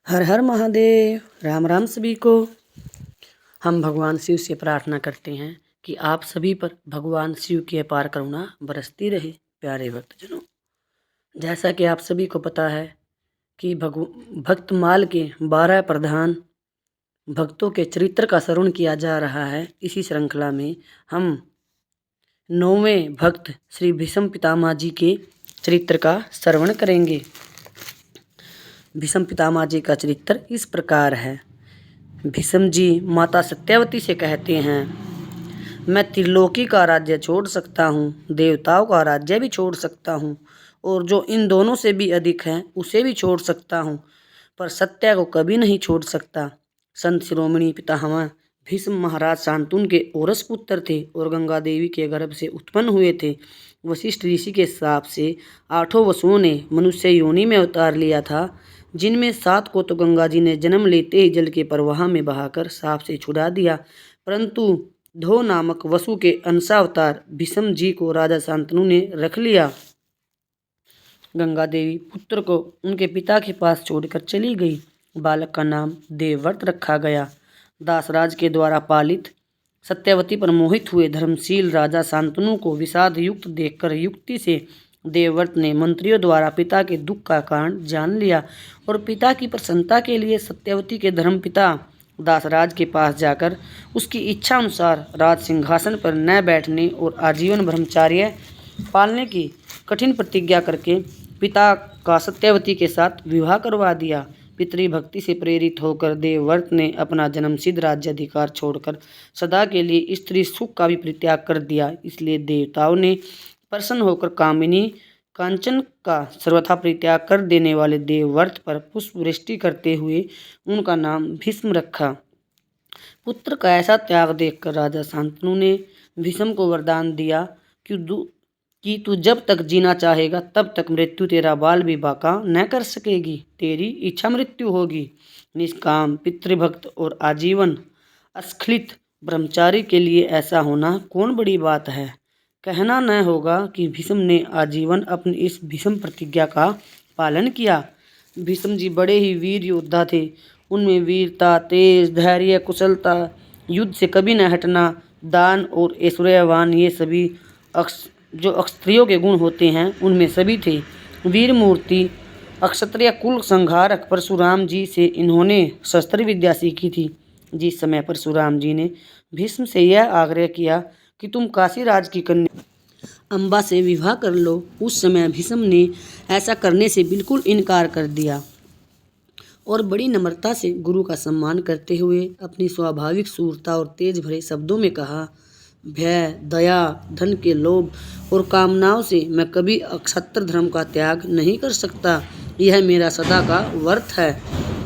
हर हर महादेव। राम राम सभी को। हम भगवान शिव से प्रार्थना करते हैं कि आप सभी पर भगवान शिव की अपार करुणा बरसती रहे। प्यारे भक्तजनों, जैसा कि आप सभी को पता है कि भक्तमाल के 12 प्रधान भक्तों के चरित्र का श्रवण किया जा रहा है। इसी श्रृंखला में हम 9वें भक्त श्री भीष्म पितामह जी के चरित्र का श्रवण करेंगे। भीष्म पितामह जी का चरित्र इस प्रकार है। भीष्म जी माता सत्यवती से कहते हैं, मैं त्रिलोकी का राज्य छोड़ सकता हूँ, देवताओं का राज्य भी छोड़ सकता हूँ, और जो इन दोनों से भी अधिक है उसे भी छोड़ सकता हूँ, पर सत्य को कभी नहीं छोड़ सकता। संत शिरोमणि पितामह भीष्म महाराज शांतनु के औरस पुत्र थे और गंगा देवी के गर्भ से उत्पन्न हुए थे। वशिष्ठ ऋषि के श्राप से 8 वसुओं ने मनुष्य योनि में अवतार लिया था, जिनमें 7 को तो गंगा जी ने जन्म लेते ही जल के प्रवाह में बहाकर साप से छुड़ा दिया, परंतु धो नामक वसु के अंशावतार भीष्म जी को राजा शांतनु ने रख लिया। गंगा देवी पुत्र को उनके पिता के पास छोड़कर चली गई। बालक का नाम देवव्रत रखा गया। दासराज के द्वारा पालित सत्यवती पर मोहित हुए धर्मशील राजा शांतनु को विषाद युक्त देखकर युक्ति से देवव्रत ने मंत्रियों द्वारा पिता के दुख का कारण जान लिया और पिता की प्रसन्नता के लिए सत्यवती के धर्मपिता दासराज के पास जाकर उसकी इच्छा अनुसार राज सिंहासन पर न बैठने और आजीवन ब्रह्मचार्य पालने की कठिन प्रतिज्ञा करके पिता का सत्यवती के साथ विवाह करवा दिया। पितृभक्ति से प्रेरित होकर देवव्रत ने अपना जन्मसिद्ध राज्य अधिकार छोड़कर सदा के लिए स्त्री सुख का भी परित्याग कर दिया। इसलिए देवताओं ने प्रसन्न होकर कामिनी कांचन का सर्वथा परित्याग कर देने वाले देवव्रत पर पुष्प वृष्टि करते हुए उनका नाम भीष्म रखा। पुत्र का ऐसा त्याग देखकर राजा शांतनु ने भीष्म को वरदान दिया कि तू जब तक जीना चाहेगा तब तक मृत्यु तेरा बाल भी बाका न कर सकेगी, तेरी इच्छा मृत्यु होगी। निष्काम पितृभक्त और आजीवन अस्खलित ब्रह्मचारी के लिए ऐसा होना कौन बड़ी बात है। कहना न होगा कि भीष्म ने आजीवन अपनी इस भीष्म प्रतिज्ञा का पालन किया। भीष्म जी बड़े ही वीर योद्धा थे। उनमें वीरता, तेज, धैर्य, कुशलता, युद्ध से कभी न हटना, दान और ऐश्वर्यवान, ये सभी जो अक्षत्रियों के गुण होते हैं उनमें सभी थे। वीर मूर्ति अक्षत्रिय कुल संहारक परशुराम जी से इन्होंने शस्त्र विद्या सीखी थी। जिस समय परशुराम जी ने भीष्म से यह आग्रह किया कि तुम काशी राज की कन्या अंबा से विवाह कर लो, उस समय भीष्म ने ऐसा करने से बिल्कुल इनकार कर दिया और बड़ी नम्रता से गुरु का सम्मान करते हुए अपनी स्वाभाविक शूरता और तेज भरे शब्दों में कहा, भय, दया, धन के लोभ और कामनाओं से मैं कभी अक्षत्र धर्म का त्याग नहीं कर सकता। यह मेरा सदा का व्रत है।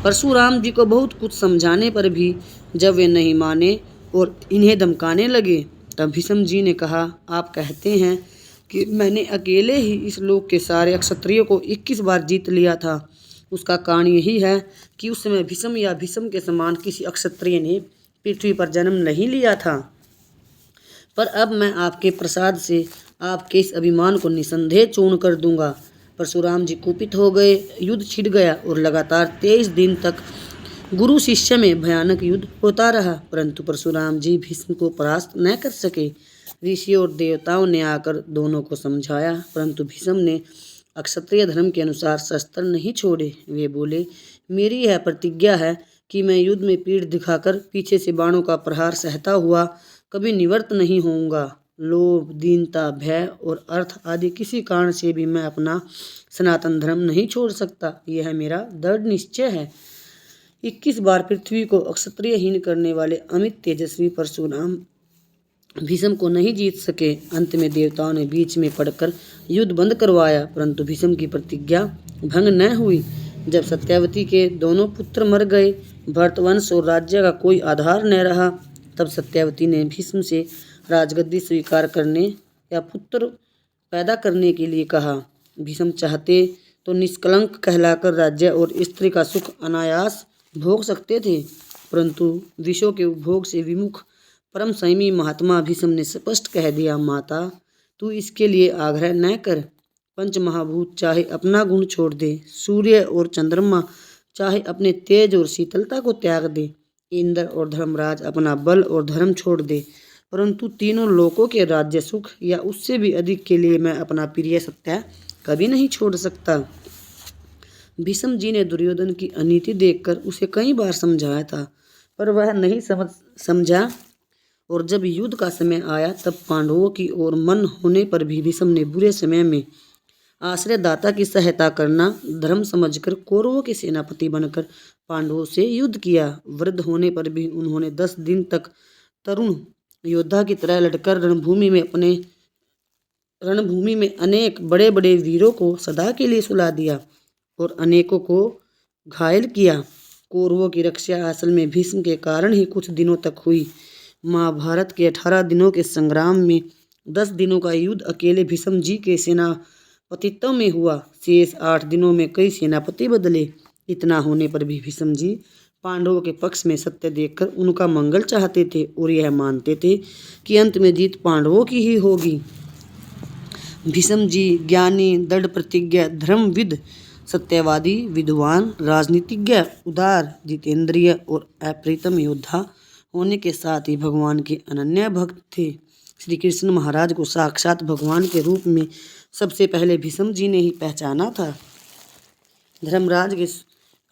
परशुराम जी को बहुत कुछ समझाने पर भी जब वे नहीं माने और इन्हें धमकाने लगे, तब भीष्म जी ने कहा, आप कहते हैं कि मैंने अकेले ही इस लोक के सारे क्षत्रियों को 21 बार जीत लिया था। उसका कारण यही है कि उस समय भीष्म या भीष्म के समान किसी अक्षत्रिय ने पृथ्वी पर जन्म नहीं लिया था। पर अब मैं आपके प्रसाद से आपके इस अभिमान को निसंदेह चूर्ण कर दूंगा। परशुराम जी कुपित हो गए। युद्ध छिड़ गया और लगातार 23 दिन तक गुरु शिष्य में भयानक युद्ध होता रहा, परंतु परशुराम जी भीष्म को परास्त न कर सके। ऋषि और देवताओं ने आकर दोनों को समझाया, परंतु भीष्म ने अक्षत्रिय धर्म के अनुसार शस्त्र नहीं छोड़े। वे बोले, मेरी यह प्रतिज्ञा है कि मैं युद्ध में पीठ दिखाकर पीछे से बाणों का प्रहार सहता हुआ कभी निवृत्त नहीं होऊंगा। लोभ, दीनता, भय और अर्थ आदि किसी कारण से भी मैं अपना सनातन धर्म नहीं छोड़ सकता। यह मेरा दृढ़ निश्चय है। 21 बार पृथ्वी को अक्षत्रियहीन करने वाले अमित तेजस्वी परशुराम भीष्म को नहीं जीत सके। अंत में देवताओं ने बीच में पड़कर युद्ध बंद करवाया, परंतु भीष्म की प्रतिज्ञा भंग न हुई। जब सत्यवती के दोनों पुत्र मर गए, भरतवंश और राज्य का कोई आधार न रहा, तब सत्यवती ने भीष्म से राजगद्दी स्वीकार करने या पुत्र पैदा करने के लिए कहा। भीष्म चाहते तो निष्कलंक कहलाकर राज्य और स्त्री का सुख अनायास भोग सकते थे, परंतु विषयों के उपभोग से विमुख परम संयमी महात्मा भीष्म ने स्पष्ट कह दिया, माता तू इसके लिए आग्रह न कर। पंच महाभूत चाहे अपना गुण छोड़ दे, सूर्य और चंद्रमा चाहे अपने तेज और शीतलता को त्याग दे, इंद्र और धर्मराज अपना बल और धर्म छोड़ दे, परंतु तीनों लोकों के राज्य सुख या उससे भी अधिक के लिए मैं अपना प्रिय सत्य कभी नहीं छोड़ सकता। भीष्म जी ने दुर्योधन की अनीति देखकर उसे कई बार समझाया था, पर वह नहीं समझा और जब युद्ध का समय आया तब पांडवों की ओर मन होने पर भी भीष्म ने बुरे समय में आश्रयदाता की सहायता करना धर्म समझकर कौरवों के सेनापति बनकर पांडवों से युद्ध किया। वृद्ध होने पर भी उन्होंने 10 दिन तक तरुण योद्धा की तरह लड़कर रणभूमि में अनेक बड़े बड़े वीरों को सदा के लिए सुला दिया और अनेकों को घायल किया। कौरवों की रक्षा असल में भीष्म के कारण ही कुछ दिनों तक हुई। महाभारत के 18 दिनों के संग्राम में 10 दिनों का युद्ध अकेले भीष्म जी के सेनापतित्व में हुआ। शेष 8 दिनों में कई सेनापति बदले। इतना होने पर भी भीष्म जी पांडवों के पक्ष में सत्य देखकर उनका मंगल चाहते थे और यह मानते थे कि अंत में जीत पांडवों की ही होगी। भीष्म जी ज्ञानी, दृढ़ प्रतिज्ञ, धर्मविद, सत्यवादी, विद्वान, राजनीतिज्ञ, उदार, जितेंद्रिय और अप्रीतम योद्धा होने के साथ ही भगवान के अनन्य भक्त थे। श्री कृष्ण महाराज को साक्षात भगवान के रूप में सबसे पहले भीष्म जी ने ही पहचाना था। धर्मराज के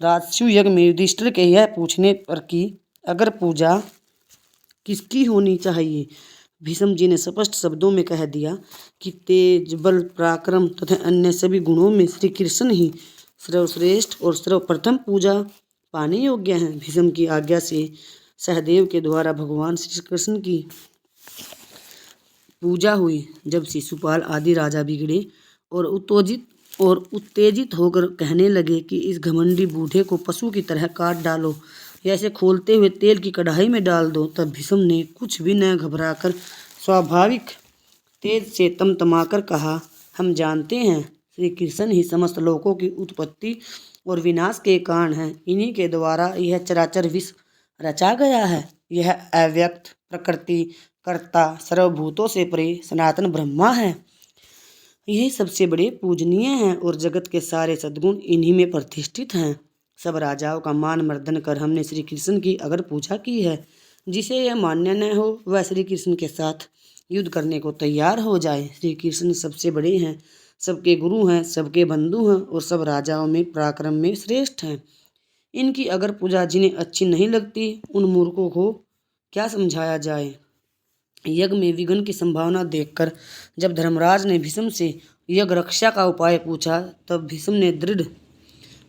राजसूय यज्ञ में युधिष्ठिर के यह पूछने पर कि अगर पूजा किसकी होनी चाहिए, भीष्म जी ने स्पष्ट शब्दों में कह दिया कि तेज, बल, पराक्रम तथा अन्य सभी गुणों में श्री कृष्ण ही सर्वश्रेष्ठ और सर्वप्रथम पूजा पाने योग्य हैं। भीष्म की आज्ञा से सहदेव के द्वारा भगवान श्री कृष्ण की पूजा हुई। जब शिशुपाल आदि राजा बिगड़े और उत्तेजित होकर कहने लगे कि इस घमंडी बूढ़े को पशु की तरह काट डालो या इसे खोलते हुए तेल की कढ़ाई में डाल दो, तब भीष्म ने कुछ भी न घबराकर स्वाभाविक तेज से तमतमाकर कहा, हम जानते हैं श्री कृष्ण ही समस्त लोकों की उत्पत्ति और विनाश के कारण हैं। इन्हीं के द्वारा यह चराचर विश्व रचा गया है। यह अव्यक्त प्रकृति कर्ता सर्वभूतों से परे सनातन ब्रह्मा है। यही सबसे बड़े पूजनीय हैं और जगत के सारे सद्गुण इन्हीं में प्रतिष्ठित हैं। सब राजाओं का मान मर्दन कर हमने श्री कृष्ण की अगर पूजा की है, जिसे यह मान्य न हो वह श्री कृष्ण के साथ युद्ध करने को तैयार हो जाए। श्री कृष्ण सबसे बड़े हैं, सबके गुरु हैं, सबके बंधु हैं और सब राजाओं में पराक्रम में श्रेष्ठ हैं। इनकी अगर पूजा जिन्हें अच्छी नहीं लगती, उन मूर्खों को क्या समझाया जाए। यज्ञ में विघ्न की संभावना देखकर जब धर्मराज ने भीष्म से यज्ञ रक्षा का उपाय पूछा, तब भीष्म ने दृढ़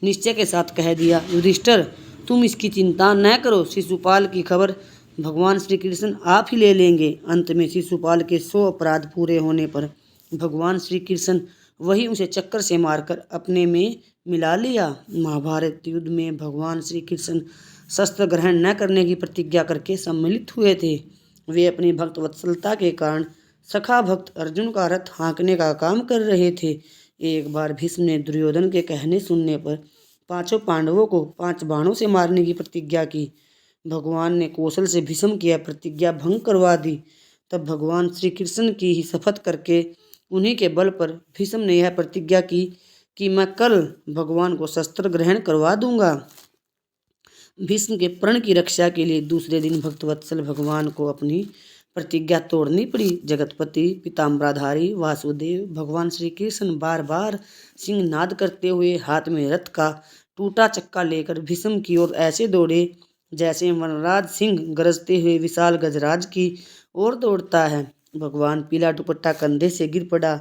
निश्चय के साथ कह दिया, युधिष्ठिर तुम इसकी चिंता न करो, शिशुपाल की खबर भगवान श्री कृष्ण आप ही ले लेंगे। अंत में शिशुपाल के 100 अपराध पूरे होने पर भगवान श्री कृष्ण वही उसे चक्कर से मारकर अपने में मिला लिया। महाभारत युद्ध में भगवान श्री कृष्ण शस्त्र ग्रहण न करने की प्रतिज्ञा करके सम्मिलित हुए थे। वे अपनी भक्त वत्सलता के कारण सखा भक्त अर्जुन का रथ हाँकने का काम कर रहे थे। एक बार भीष्म ने दुर्योधन के कहने सुनने पर 5 पांडवों को 5 बाणों से मारने की प्रतिज्ञा की। भगवान ने कौशल से भीष्म की प्रतिज्ञा भंग करवा दी। तब भगवान श्री कृष्ण की ही शपथ करके उन्हीं के बल पर भीष्म ने यह प्रतिज्ञा की कि मैं कल भगवान को शस्त्र ग्रहण करवा दूंगा। भीष्म के प्रण की रक्षा के लिए दूसरे दिन भक्तवत्सल भगवान को अपनी प्रतिज्ञा तोड़नी पड़ी। जगतपति पीताम्बराधारी वासुदेव भगवान श्री कृष्ण बार बार सिंहनाद करते हुए हाथ में रथ का टूटा चक्का लेकर भीष्म की ओर ऐसे दौड़े जैसे वनराज सिंह गरजते हुए विशाल गजराज की ओर दौड़ता है। भगवान पीला दुपट्टा कंधे से गिर पड़ा,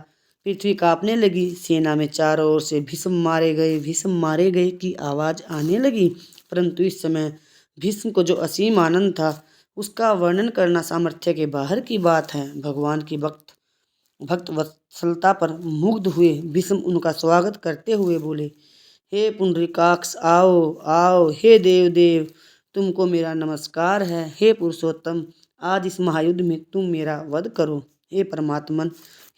पृथ्वी कांपने लगी। सेना में चारों ओर से भीष्म मारे गए की आवाज़ आने लगी। परंतु इस समय भीष्म को जो असीम आनंद था उसका वर्णन करना सामर्थ्य के बाहर की बात है। भगवान की भक्त वत्सलता पर मुग्ध हुए भीष्म उनका स्वागत करते हुए बोले, हे पुंडरीकाक्ष आओ आओ, हे देव तुमको मेरा नमस्कार है। हे पुरुषोत्तम आज इस महायुद्ध में तुम मेरा वध करो। हे परमात्मन,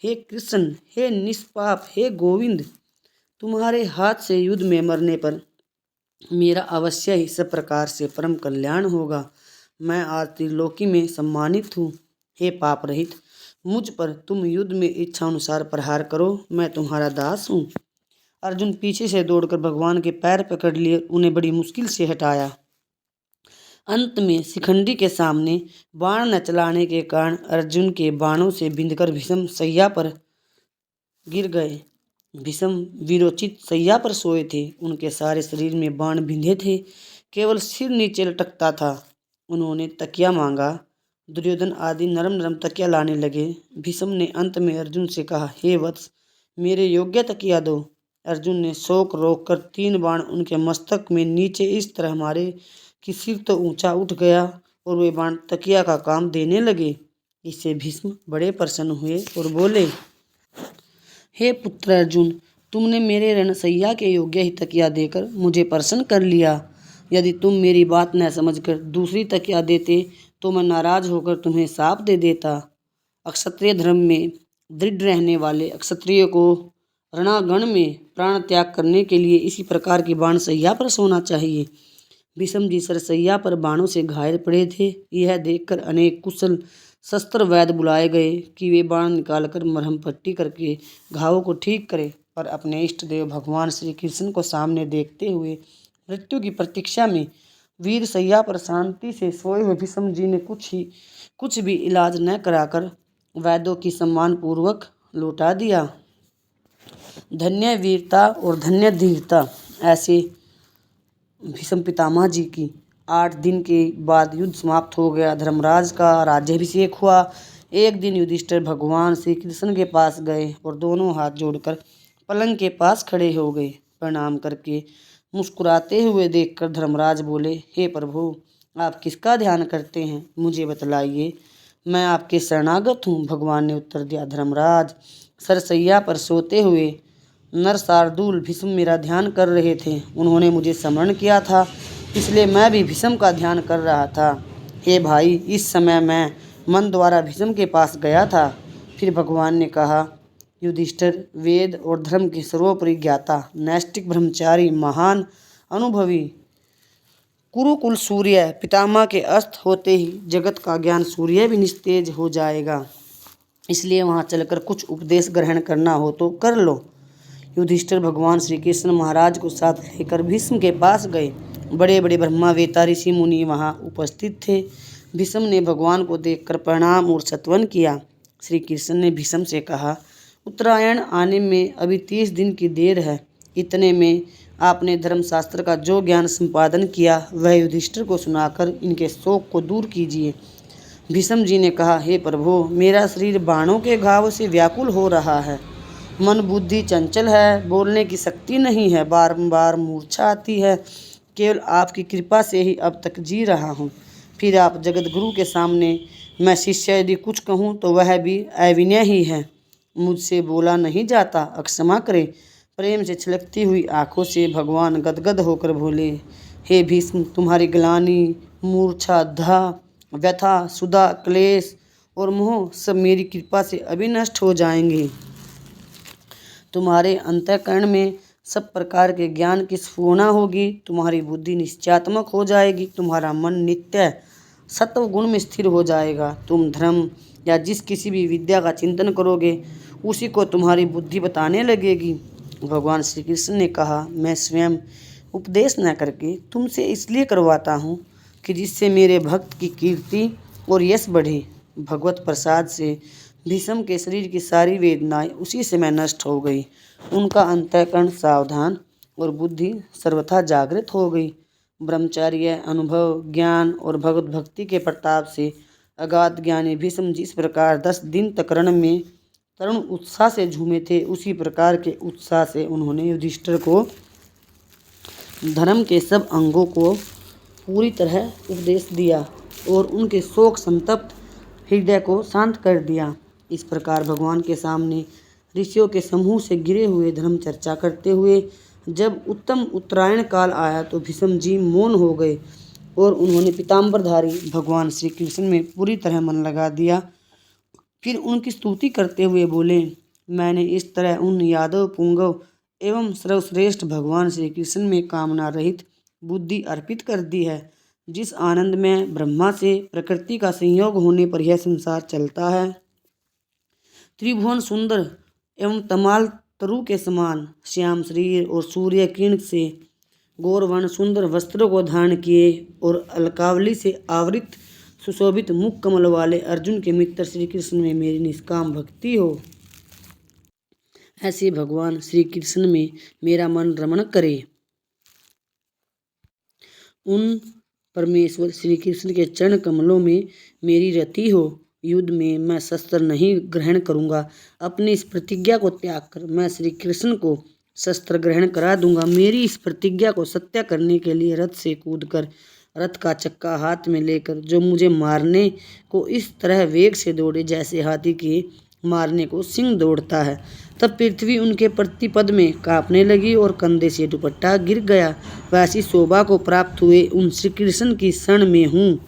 हे कृष्ण, हे निष्पाप, हे गोविंद, तुम्हारे हाथ से युद्ध में मरने पर मेरा अवश्य ही सब प्रकार से परम कल्याण होगा। मैं आज त्रिलोकी में सम्मानित हूँ। हे पाप रहित, मुझ पर तुम युद्ध में इच्छा अनुसार प्रहार करो, मैं तुम्हारा दास हूँ। अर्जुन पीछे से दौड़कर भगवान के पैर पकड़ लिए, उन्हें बड़ी मुश्किल से हटाया। अंत में शिखंडी के सामने बाण न चलाने के कारण अर्जुन के बाणों से बिंधकर भीष्म शैया पर गिर गए। भीष्म वीरोचित शैया पर सोए थे। उनके सारे शरीर में बाण बिंधे थे, केवल सिर नीचे लटकता था। उन्होंने तकिया मांगा। दुर्योधन आदि नरम नरम तकिया लाने लगे। भीष्म ने अंत में अर्जुन से कहा, हे वत्स, मेरे योग्य तकिया दो। अर्जुन ने शोक रोककर 3 बाण उनके मस्तक में नीचे इस तरह मारे कि सिर तो ऊंचा उठ गया और वे बाण तकिया का काम देने लगे। इससे भीष्म बड़े प्रसन्न हुए और बोले, हे पुत्र अर्जुन, तुमने मेरे रणशैया के योग्य ही तकिया देकर मुझे प्रसन्न कर लिया। यदि तुम मेरी बात न समझकर दूसरी तकिया देते तो मैं नाराज होकर तुम्हें शाप दे देता। अक्षत्रिय धर्म में दृढ़ रहने वाले क्षत्रिय को रणांगण में प्राण त्याग करने के लिए इसी प्रकार की बाणशैया पर सोना चाहिए। भीष्म जी सरसैया पर बाणों से घायल पड़े थे। यह देखकर अनेक कुशल शस्त्र वैद्य बुलाए गए कि वे बाण निकालकर मरहम पट्टी करके घावों को ठीक करें, पर अपने इष्ट देव भगवान श्री कृष्ण को सामने देखते हुए मृत्यु की प्रतीक्षा में वीर शैया पर शांति से सोए हुए भीष्म जी ने कुछ भी इलाज न कराकर वैद्यों की सम्मान पूर्वक लौटा दिया। धन्य वीरता और धन्य धीरता। ऐसे भीष्म पितामह जी की 8 दिन के बाद युद्ध समाप्त हो गया। धर्मराज का राज्याभिषेक हुआ। एक दिन युधिष्ठिर भगवान श्री कृष्ण के पास गए और दोनों हाथ जोड़कर पलंग के पास खड़े हो गए। प्रणाम करके मुस्कुराते हुए देखकर धर्मराज बोले, हे प्रभु, आप किसका ध्यान करते हैं, मुझे बतलाइए, मैं आपके शरणागत हूँ। भगवान ने उत्तर दिया, धर्मराज, सरसैया पर सोते हुए नरसार्दूल भीष्म मेरा ध्यान कर रहे थे। उन्होंने मुझे स्मरण किया था, इसलिए मैं भी भीष्म का ध्यान कर रहा था। हे भाई, इस समय मैं मन द्वारा भीष्म के पास गया था। फिर भगवान ने कहा, युधिष्ठिर, वेद और धर्म के सर्वोपरि ज्ञाता, नैष्ठिक ब्रह्मचारी, महान अनुभवी कुरुकुल सूर्य पितामह के अस्त होते ही जगत का ज्ञान सूर्य भी निस्तेज हो जाएगा। इसलिए वहाँ चलकर कुछ उपदेश ग्रहण करना हो तो कर लो। युधिष्ठिर भगवान श्री कृष्ण महाराज को साथ लेकर भीष्म के पास गए। बड़े बड़े ब्रह्मा वेता ऋषि मुनि वहाँ उपस्थित थे। भीष्म ने भगवान को देखकर प्रणाम और सत्वन किया। श्री कृष्ण ने भीष्म से कहा, उत्तरायण आने में अभी 30 दिन की देर है। इतने में आपने धर्मशास्त्र का जो ज्ञान संपादन किया वह युधिष्ठिर को सुनाकर इनके शोक को दूर कीजिए। भीष्म जी ने कहा, हे प्रभु, मेरा शरीर बाणों के घाव से व्याकुल हो रहा है। मन बुद्धि चंचल है, बोलने की शक्ति नहीं है, बारंबार मूर्छा आती है। केवल आपकी कृपा से ही अब तक जी रहा हूँ। फिर आप जगत गुरु के सामने मैं शिष्य यदि कुछ कहूँ तो वह भी अविनय ही है। मुझसे बोला नहीं जाता, अक्षमा करें। प्रेम से छलकती हुई आंखों से भगवान गदगद होकर बोले, हे भीष्म, तुम्हारी ग्लानि, मूर्छा, व्यथा, सुधा, क्लेश और मोह सब मेरी कृपा से अभी नष्ट हो जाएंगे। तुम्हारे अंतःकरण में सब प्रकार के ज्ञान की स्फुरना होगी। तुम्हारी बुद्धि निश्चयात्मक हो जाएगी। तुम्हारा मन नित्य सत्व गुण में स्थिर हो जाएगा। तुम धर्म या जिस किसी भी विद्या का चिंतन करोगे उसी को तुम्हारी बुद्धि बताने लगेगी। भगवान श्री कृष्ण ने कहा, मैं स्वयं उपदेश न करके तुमसे इसलिए करवाता हूँ कि जिससे मेरे भक्त की कीर्ति और यश बढ़े। भगवत प्रसाद से भीष्म के शरीर की सारी वेदनाएं उसी समय नष्ट हो गई। उनका अंतःकरण सावधान और बुद्धि सर्वथा जागृत हो गई। ब्रह्मचर्य, अनुभव, ज्ञान और भगवत भक्ति के प्रताप से अगाध ज्ञानी भीष्म जिस प्रकार 10 दिन तक रण में तरुण उत्साह से झूमे थे, उसी प्रकार के उत्साह से उन्होंने युधिष्ठिर को धर्म के सब अंगों को पूरी तरह उपदेश दिया और उनके शोक संतप्त हृदय को शांत कर दिया। इस प्रकार भगवान के सामने ऋषियों के समूह से गिरे हुए धर्म चर्चा करते हुए जब उत्तम उत्तरायण काल आया तो भीष्म जी मौन हो गए और उन्होंने पीताम्बरधारी भगवान श्री कृष्ण में पूरी तरह मन लगा दिया। फिर उनकी स्तुति करते हुए बोले, मैंने इस तरह उन यादव पुंगव एवं सर्वश्रेष्ठ भगवान श्री कृष्ण में कामना रहित बुद्धि अर्पित कर दी है, जिस आनंद में ब्रह्मा से प्रकृति का संयोग होने पर यह संसार चलता है। त्रिभुवन सुंदर एवं तमाल तरु के समान श्याम शरीर और सूर्य किरण से गौरवर्ण सुंदर वस्त्रों को धारण किए और अलकावली से आवृत सुशोभित मुख कमल वाले अर्जुन के मित्र श्री कृष्ण में मेरी निष्काम भक्ति हो। ऐसे भगवान श्री कृष्ण में मेरा मन रमण करे। उन परमेश्वर श्री कृष्ण के चरण कमलों में मेरी रति हो। युद्ध में मैं शस्त्र नहीं ग्रहण करूंगा। अपनी इस प्रतिज्ञा को त्याग कर मैं श्री कृष्ण को शस्त्र ग्रहण करा दूंगा। मेरी इस प्रतिज्ञा को सत्य करने के लिए रथ से कूदकर रथ का चक्का हाथ में लेकर जो मुझे मारने को इस तरह वेग से दौड़े जैसे हाथी के मारने को सिंह दौड़ता है। तब पृथ्वी उनके प्रतिपद में कांपने लगी और कंधे से दुपट्टा गिर गया। वैसी शोभा को प्राप्त हुए उन श्री कृष्ण की शरण में हूँ।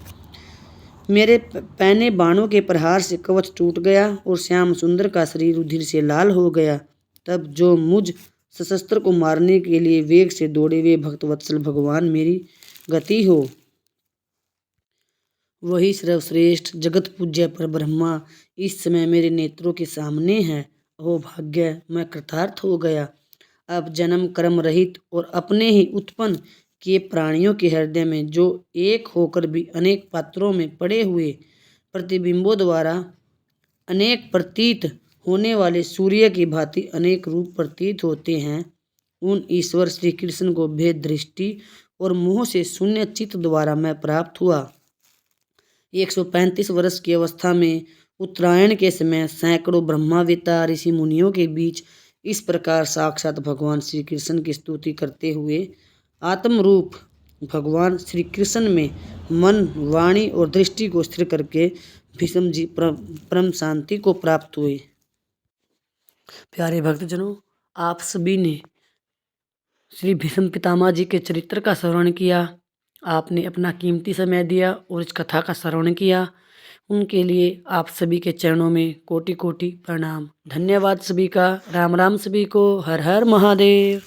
मेरे पहने बाणों के प्रहार से कवच टूट गया और श्याम सुंदर का शरीर रुधिर से लाल हो गया। तब जो मुझ सशस्त्र को मारने के लिए वेग से दौड़े हुए भक्तवत्सल भगवान मेरी गति हो। वही सर्वश्रेष्ठ जगत पूज्य पर ब्रह्मा इस समय मेरे नेत्रों के सामने है। ओ भाग्य, मैं कृतार्थ हो गया। अब जन्म कर्म रहित और अपने ही उत्पन्न किए प्राणियों के हृदय में जो एक होकर भी अनेक पात्रों में पड़े हुए प्रतिबिंबों द्वारा अनेक प्रतीत होने वाले सूर्य की भांति अनेक रूप प्रतीत होते हैं, उन ईश्वर श्री कृष्ण को भेद दृष्टि और मोह से शून्य चित्त द्वारा मैं प्राप्त हुआ। 135 वर्ष की अवस्था में उत्तरायण के समय सैकड़ों ब्रह्मावेत्ता ऋषि मुनियों के बीच इस प्रकार साक्षात भगवान श्री कृष्ण की स्तुति करते हुए आत्मरूप भगवान श्री कृष्ण में मन, वाणी और दृष्टि को स्थिर करके भीष्म जी परम शांति को प्राप्त हुए। प्यारे भक्तजनों, आप सभी ने श्री भीष्म पितामह जी के चरित्र का श्रवण किया। आपने अपना कीमती समय दिया और इस कथा का श्रवण किया। उनके लिए आप सभी के चरणों में कोटि कोटि प्रणाम। धन्यवाद सभी का। राम राम सभी को। हर हर महादेव।